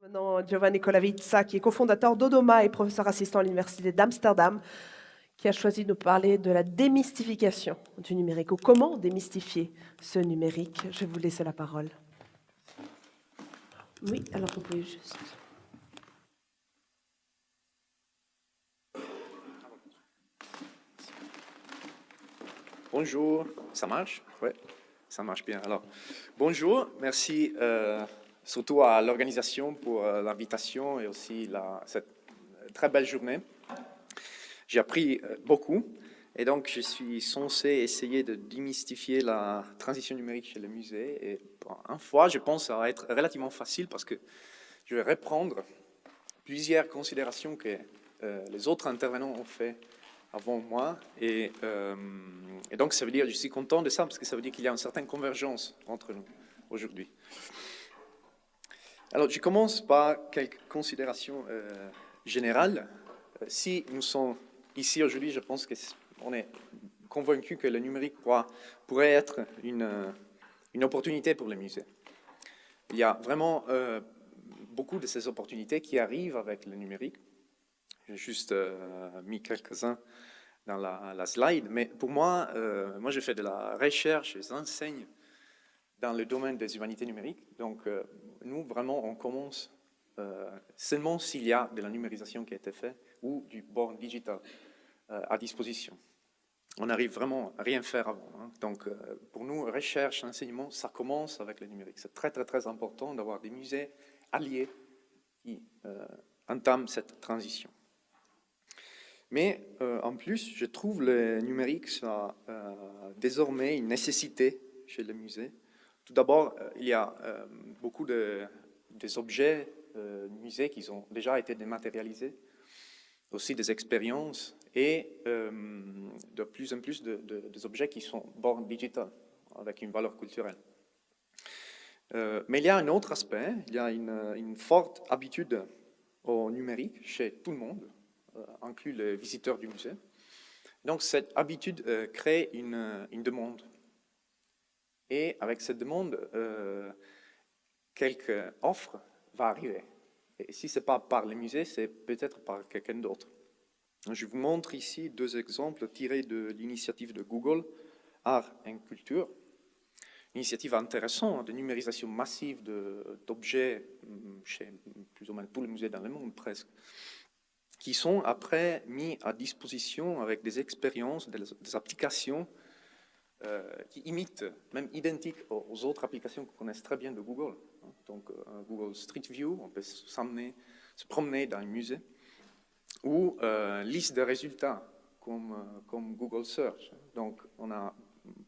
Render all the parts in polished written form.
Maintenant, Giovanni Colavizza, qui est cofondateur d'Odoma et professeur assistant à l'Université d'Amsterdam, qui a choisi de nous parler de la démystification du numérique, ou comment démystifier ce numérique. Je vais vous laisser la parole. Oui, alors vous pouvez juste... Bonjour, ça marche? Oui, ça marche bien. Alors, bonjour, merci surtout à l'organisation pour l'invitation et aussi cette très belle journée. J'ai appris beaucoup et donc je suis censé essayer de démystifier la transition numérique chez les musées. Et pour une fois, je pense que ça va être relativement facile parce que je vais reprendre plusieurs considérations que les autres intervenants ont fait avant moi. Et donc, ça veut dire, je suis content de ça, parce que ça veut dire qu'il y a une certaine convergence entre nous aujourd'hui. Alors, je commence par quelques considérations générales. Si nous sommes ici aujourd'hui, je pense qu'on est convaincu que le numérique pourrait être une opportunité pour les musées. Il y a vraiment beaucoup de ces opportunités qui arrivent avec le numérique. J'ai juste mis quelques-uns dans la slide, mais pour moi, moi j'ai fait de la recherche et j'enseigne dans le domaine des humanités numériques. Donc nous, vraiment, on commence seulement s'il y a de la numérisation qui a été faite ou du bord digital à disposition. On n'arrive vraiment à rien faire avant. Hein. Donc pour nous, recherche, enseignement, ça commence avec le numérique. C'est très, très, très important d'avoir des musées alliés qui entament cette transition. Mais en plus, je trouve le numérique ça, désormais une nécessité chez les musées. Tout d'abord, il y a beaucoup des objets musées qui ont déjà été dématérialisés, aussi des expériences et de plus en plus des objets qui sont born digital, avec une valeur culturelle. Mais il y a un autre aspect, il y a une forte habitude au numérique chez tout le monde, inclut les visiteurs du musée. Donc cette habitude crée une demande. Et avec cette demande, quelque offre va arriver. Et si ce n'est pas par les musées, c'est peut-être par quelqu'un d'autre. Je vous montre ici deux exemples tirés de l'initiative de Google, Art et Culture. Initiative intéressante de numérisation massive d'objets chez plus ou moins tous les musées dans le monde presque, qui sont après mis à disposition avec des expériences, des applications qui imitent, même identiques aux autres applications qu'on connaît très bien de Google. Donc Google Street View, on peut se promener dans un musée, ou liste de résultats comme Google Search. Donc on a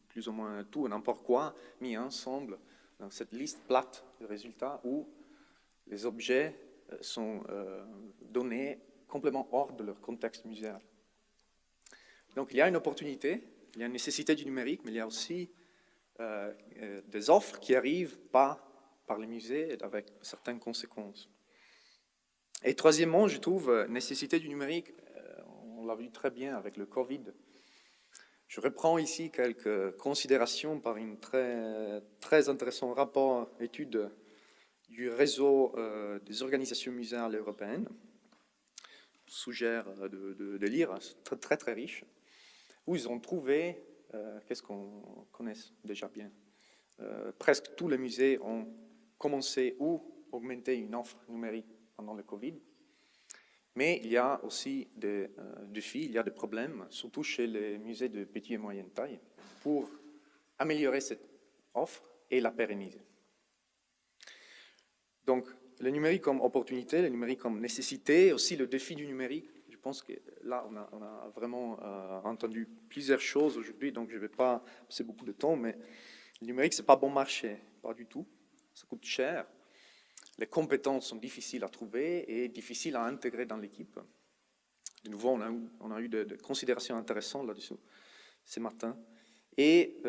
plus ou moins tout, n'importe quoi, mis ensemble dans cette liste plate de résultats où les objets sont donnés complètement hors de leur contexte muséal. Donc il y a une opportunité, il y a une nécessité du numérique, mais il y a aussi des offres qui arrivent pas par les musées avec certaines conséquences. Et troisièmement, je trouve nécessité du numérique, on l'a vu très bien avec le Covid. Je reprends ici quelques considérations par une très intéressant rapport, étude du réseau des organisations muséales européennes. Je suggère de lire, c'est très, très riche, où ils ont trouvé, qu'est-ce qu'on connaît déjà bien, presque tous les musées ont commencé ou augmenté une offre numérique pendant le Covid, mais il y a aussi des défis, il y a des problèmes, surtout chez les musées de petite et moyenne taille, pour améliorer cette offre et la pérenniser. Donc, le numérique comme opportunité, le numérique comme nécessité, aussi le défi du numérique. Je pense que là, on a vraiment entendu plusieurs choses aujourd'hui, donc je ne vais pas passer beaucoup de temps, mais le numérique, ce n'est pas bon marché, pas du tout. Ça coûte cher. Les compétences sont difficiles à trouver et difficiles à intégrer dans l'équipe. De nouveau, on a eu des considérations intéressantes là-dessus ce matin. Et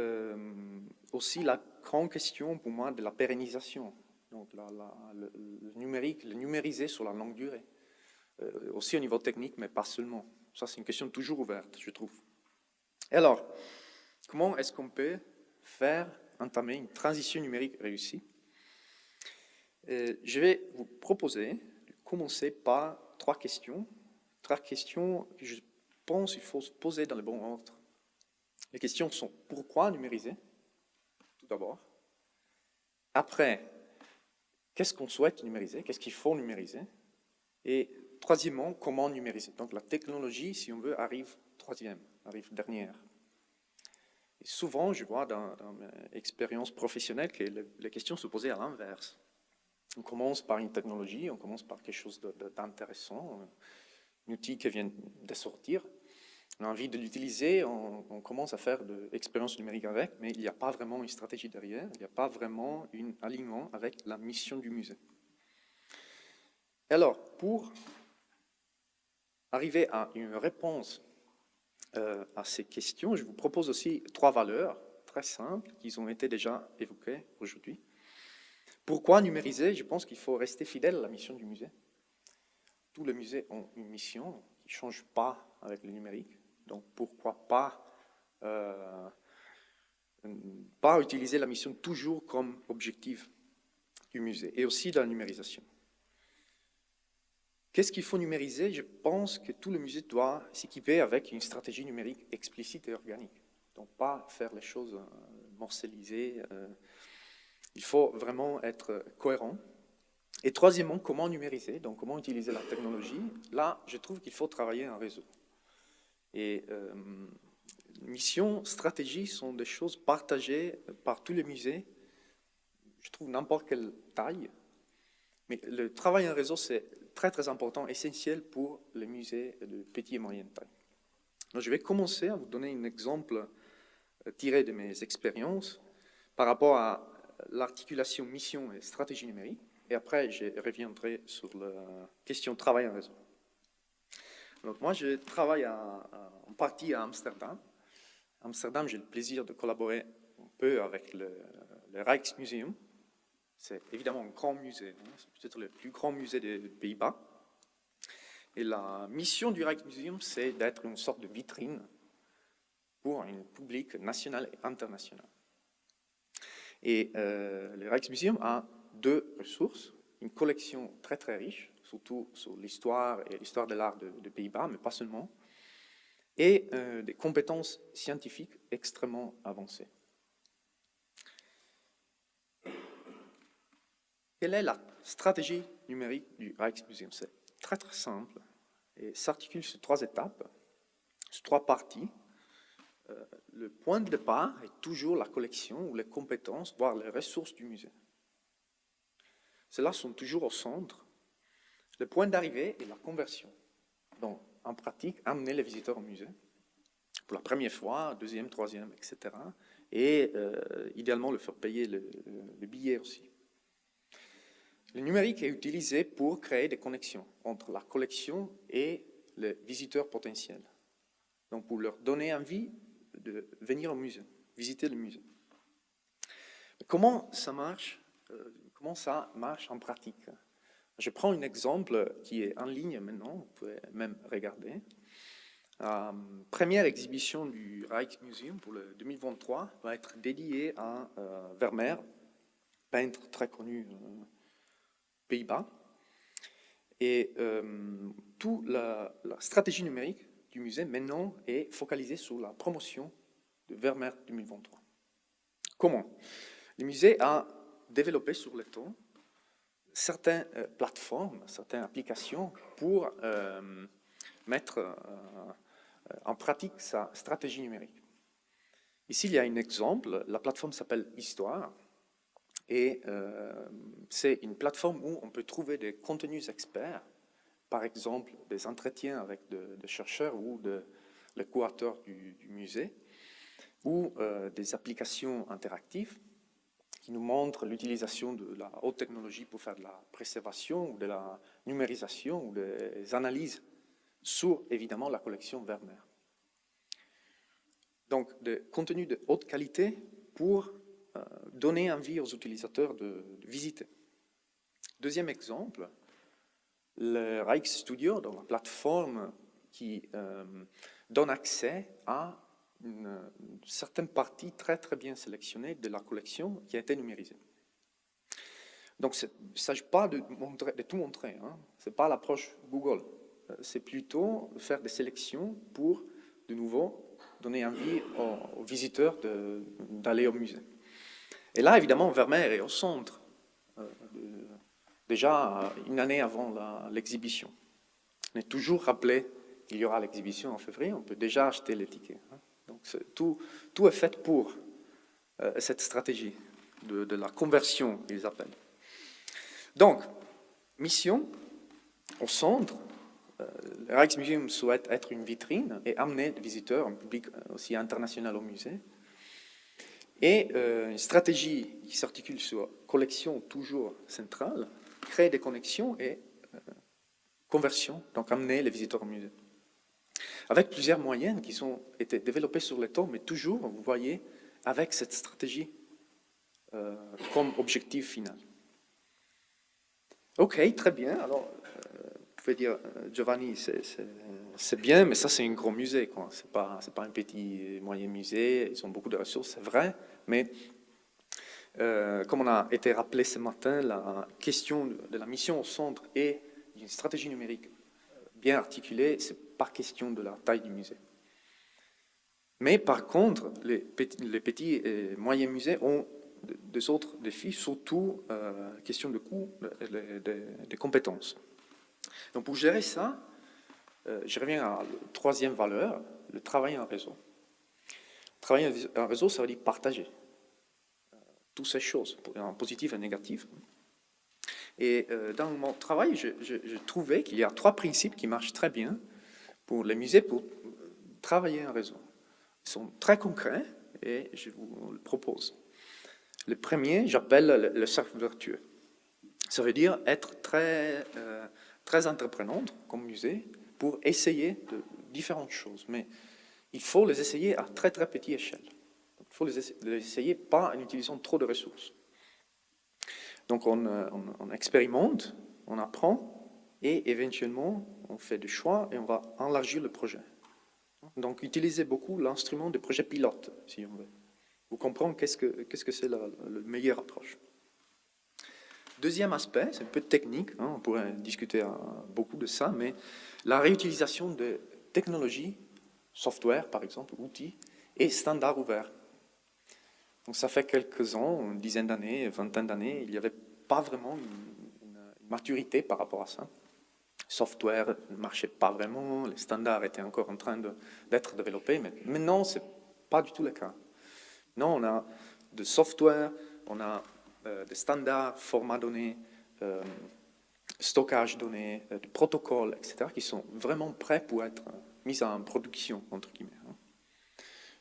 aussi la grande question pour moi de la pérennisation. Donc le numérique, le numériser sur la longue durée. Aussi au niveau technique, mais pas seulement. Ça, c'est une question toujours ouverte, je trouve. Et alors, comment est-ce qu'on peut entamer une transition numérique réussie? Je vais vous proposer de commencer par trois questions que je pense qu'il faut se poser dans le bon ordre. Les questions sont pourquoi numériser, tout d'abord. Après, qu'est-ce qu'on souhaite numériser, qu'est-ce qu'il faut numériser. Et troisièmement, comment numériser. Donc la technologie, si on veut, arrive troisième, arrive dernière. Et souvent, je vois dans mes expériences professionnelles que les questions se posaient à l'inverse. On commence par une technologie, on commence par quelque chose d'intéressant, un outil qui vient de sortir. On a envie de l'utiliser, on commence à faire de l'expérience numérique avec, mais il n'y a pas vraiment une stratégie derrière, il n'y a pas vraiment un alignement avec la mission du musée. Alors, pour arriver à une réponse à ces questions, je vous propose aussi trois valeurs très simples qui ont été déjà évoquées aujourd'hui. Pourquoi numériser? Je pense qu'il faut rester fidèle à la mission du musée. Tous les musées ont une mission qui ne change pas avec le numérique. Donc pourquoi pas utiliser la mission toujours comme objectif du musée et aussi dans la numérisation. Qu'est-ce qu'il faut numériser? Je pense que tout le musée doit s'équiper avec une stratégie numérique explicite et organique. Donc pas faire les choses morcellisées. Il faut vraiment être cohérent. Et troisièmement, comment numériser? Donc comment utiliser la technologie? Là, je trouve qu'il faut travailler en réseau. Et mission, stratégie sont des choses partagées par tous les musées, je trouve n'importe quelle taille. Mais le travail en réseau, c'est très très important, essentiel pour les musées de petite et moyenne taille. Donc, je vais commencer à vous donner un exemple tiré de mes expériences par rapport à l'articulation mission et stratégie numérique. Et après, je reviendrai sur la question travail en réseau. Donc, moi, je travaille en partie à Amsterdam. À Amsterdam, j'ai le plaisir de collaborer un peu avec le Rijksmuseum. C'est évidemment un grand musée, hein, c'est peut-être le plus grand musée des Pays-Bas. Et la mission du Rijksmuseum, c'est d'être une sorte de vitrine pour un public national et international. Et le Rijksmuseum a deux ressources, une collection très très riche, surtout sur l'histoire et l'histoire de l'art des Pays-Bas, mais pas seulement, et des compétences scientifiques extrêmement avancées. Quelle est la stratégie numérique du Rijksmuseum? C'est très très simple et s'articule sur trois étapes, sur trois parties. Le point de départ est toujours la collection ou les compétences, voire les ressources du musée. Celles-là sont toujours au centre. Le point d'arrivée est la conversion. Donc, en pratique, amener les visiteurs au musée pour la première fois, deuxième, troisième, etc. Et idéalement, le faire payer le billet aussi. Le numérique est utilisé pour créer des connexions entre la collection et les visiteurs potentiels. Donc, pour leur donner envie de venir au musée, visiter le musée. Comment ça marche en pratique? Je prends un exemple qui est en ligne maintenant, vous pouvez même regarder. Première exhibition du Rijksmuseum pour le 2023 va être dédiée à Vermeer, peintre très connu Pays-Bas. Et toute la stratégie numérique du musée maintenant est focalisée sur la promotion de Vermeer 2023. Comment? Le musée a développé sur le temps certaines plateformes, certaines applications pour mettre en pratique sa stratégie numérique. Ici, il y a un exemple. La plateforme s'appelle Histoire. Et c'est une plateforme où on peut trouver des contenus experts, par exemple des entretiens avec des chercheurs ou les curateurs du musée, ou des applications interactives qui nous montrent l'utilisation de la haute technologie pour faire de la préservation ou de la numérisation ou des analyses sur, évidemment, la collection Vermeer. Donc, des contenus de haute qualité pour donner envie aux utilisateurs de visiter. Deuxième exemple, le Rijksstudio, donc la plateforme qui donne accès à une certaine partie très très bien sélectionnée de la collection qui a été numérisée. Donc, il ne s'agit pas de tout montrer. Hein. Ce n'est pas l'approche Google. C'est plutôt faire des sélections pour, de nouveau, donner envie aux visiteurs d'aller au musée. Et là, évidemment, Vermeer est au centre, déjà une année avant l'exhibition. On est toujours rappelé qu'il y aura l'exhibition en février, on peut déjà acheter les tickets. Hein. Donc, tout est fait pour cette stratégie de la conversion, ils appellent. Donc, mission au centre. Le Rijksmuseum souhaite être une vitrine et amener des visiteurs, un public aussi international au musée. Et une stratégie qui s'articule sur collection toujours centrale, créer des connexions et conversion, donc amener les visiteurs au musée. Avec plusieurs moyens qui ont été développés sur le temps, mais toujours, vous voyez, avec cette stratégie comme objectif final. Ok, très bien. Alors, vous pouvez dire, Giovanni, c'est bien, mais ça, c'est un gros musée. Ce n'est pas un petit, moyen musée. Ils ont beaucoup de ressources, c'est vrai. Mais, comme on a été rappelé ce matin, la question de la mission au centre et d'une stratégie numérique bien articulée, ce n'est pas question de la taille du musée. Mais par contre, les petits et moyens musées ont des autres défis, surtout question de coût, des compétences. Donc pour gérer ça, je reviens à la troisième valeur, le travail en réseau. Travailler en réseau, ça veut dire partager toutes ces choses, en positif et en négatif. Et dans mon travail, je trouvais qu'il y a 3 principes qui marchent très bien pour les musées pour travailler en réseau. Ils sont très concrets et je vous le propose. Le premier, j'appelle le cercle vertueux. Ça veut dire être très entreprenante comme musée pour essayer de différentes choses. Mais il faut les essayer à très petite échelle. Il faut les essayer pas en utilisant trop de ressources. Donc on expérimente, on apprend et éventuellement on fait des choix et on va élargir le projet. Donc utilisez beaucoup l'instrument de projet pilote, si on veut. Vous comprenez qu'est-ce que c'est la meilleure approche. Deuxième aspect, c'est un peu technique, hein, on pourrait discuter beaucoup de ça, mais la réutilisation de technologies, software par exemple, outils, et standards ouverts. Donc ça fait quelques ans, une dizaine d'années, une vingtaine d'années, il n'y avait pas vraiment une maturité par rapport à ça. Le software ne marchait pas vraiment, les standards étaient encore en train d'être développés, mais maintenant, ce n'est pas du tout le cas. Non, on a de software, on a des standards, formats donnés, stockage donné, des protocoles, etc., qui sont vraiment prêts pour être mis en production, entre guillemets.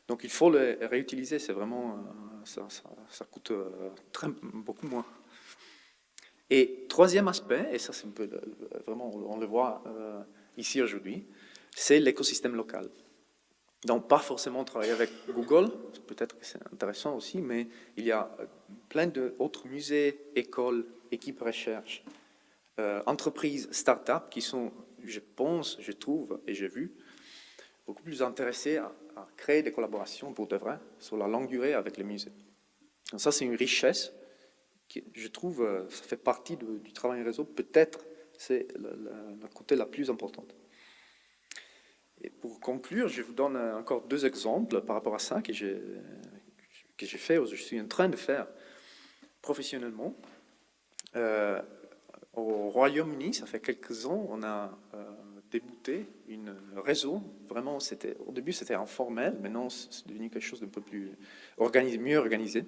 Donc il faut les réutiliser, c'est vraiment, ça coûte beaucoup moins. Et troisième aspect, et ça c'est un peu vraiment, on le voit ici aujourd'hui, c'est l'écosystème local. Donc, pas forcément travailler avec Google, peut-être que c'est intéressant aussi, mais il y a plein d'autres musées, écoles, équipes recherche, entreprises, start-up qui sont, je pense, je trouve et j'ai vu, beaucoup plus intéressés à créer des collaborations pour de vrai, sur la longue durée avec les musées. Donc ça, c'est une richesse qui, je trouve, ça fait partie du travail en réseau. Peut-être c'est la côté la plus importante. Et pour conclure, je vous donne encore 2 exemples par rapport à ça que j'ai fait, ou je suis en train de faire professionnellement. Au Royaume-Uni, ça fait quelques ans, on a débuté un réseau. Vraiment, au début, c'était informel, maintenant, c'est devenu quelque chose d'un peu plus organisé, mieux organisé,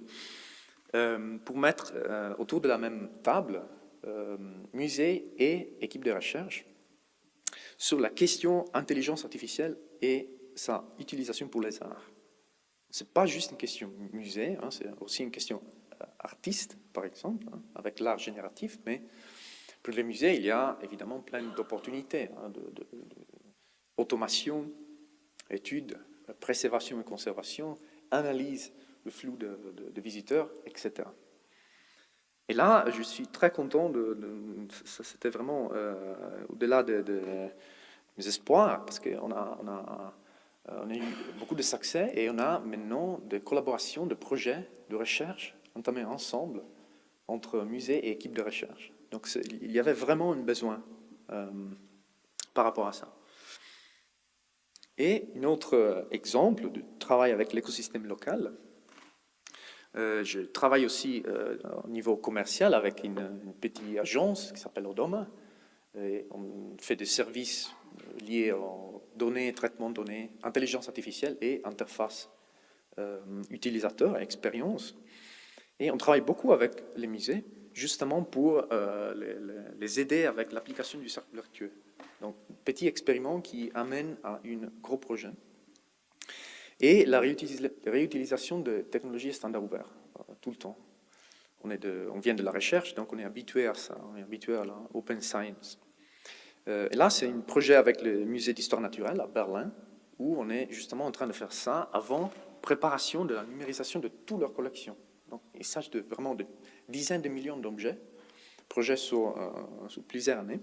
pour mettre autour de la même table musée et équipe de recherche sur la question intelligence artificielle et sa utilisation pour les arts. Ce n'est pas juste une question musée, hein, c'est aussi une question artiste, par exemple, hein, avec l'art génératif, mais pour les musées, il y a évidemment plein d'opportunités, hein, d'automation, études, préservation et conservation, analyse le flux de visiteurs, etc. Et là, je suis très content ça c'était vraiment au-delà de mes espoirs, parce qu'on a eu beaucoup de succès et on a maintenant des collaborations, de projets de recherche entamés ensemble entre musée et équipe de recherche. Donc il y avait vraiment un besoin par rapport à ça. Et un autre exemple de travail avec l'écosystème local, je travaille aussi au niveau commercial avec une petite agence qui s'appelle Odoma. Et on fait des services liés aux données, traitement de données, intelligence artificielle et interface utilisateur et expérience. Et on travaille beaucoup avec les musées, justement pour les aider avec l'application du cercle vertueux. Donc, petit expériment qui amène à un gros projet. Et la réutilisation de technologies standards ouverts, tout le temps. On vient de la recherche, donc on est habitué à ça, on est habitué à la open science. Et là, c'est un projet avec le musée d'histoire naturelle à Berlin, où on est justement en train de faire ça avant préparation de la numérisation de toute leur collection. Donc, il s'agit vraiment de dizaines de millions d'objets, projet sur plusieurs années.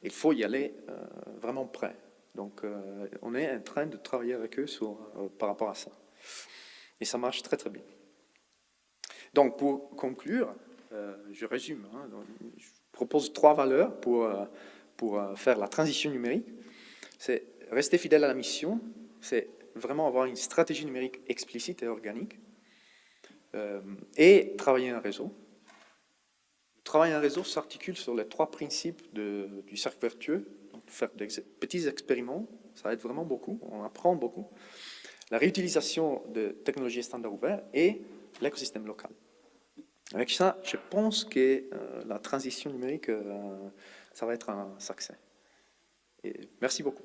Il faut y aller vraiment prêt. Donc, on est en train de travailler avec eux par rapport à ça. Et ça marche très, très bien. Donc, pour conclure, je résume. Je propose 3 valeurs pour faire la transition numérique. C'est rester fidèle à la mission, c'est vraiment avoir une stratégie numérique explicite et organique, et travailler en réseau. Le travail en réseau s'articule sur les 3 principes du cercle vertueux. Donc, faire des petits expériments, ça aide vraiment beaucoup, on apprend beaucoup. La réutilisation de technologies standards ouverts et l'écosystème local. Avec ça, je pense que la transition numérique, ça va être un succès. Et merci beaucoup.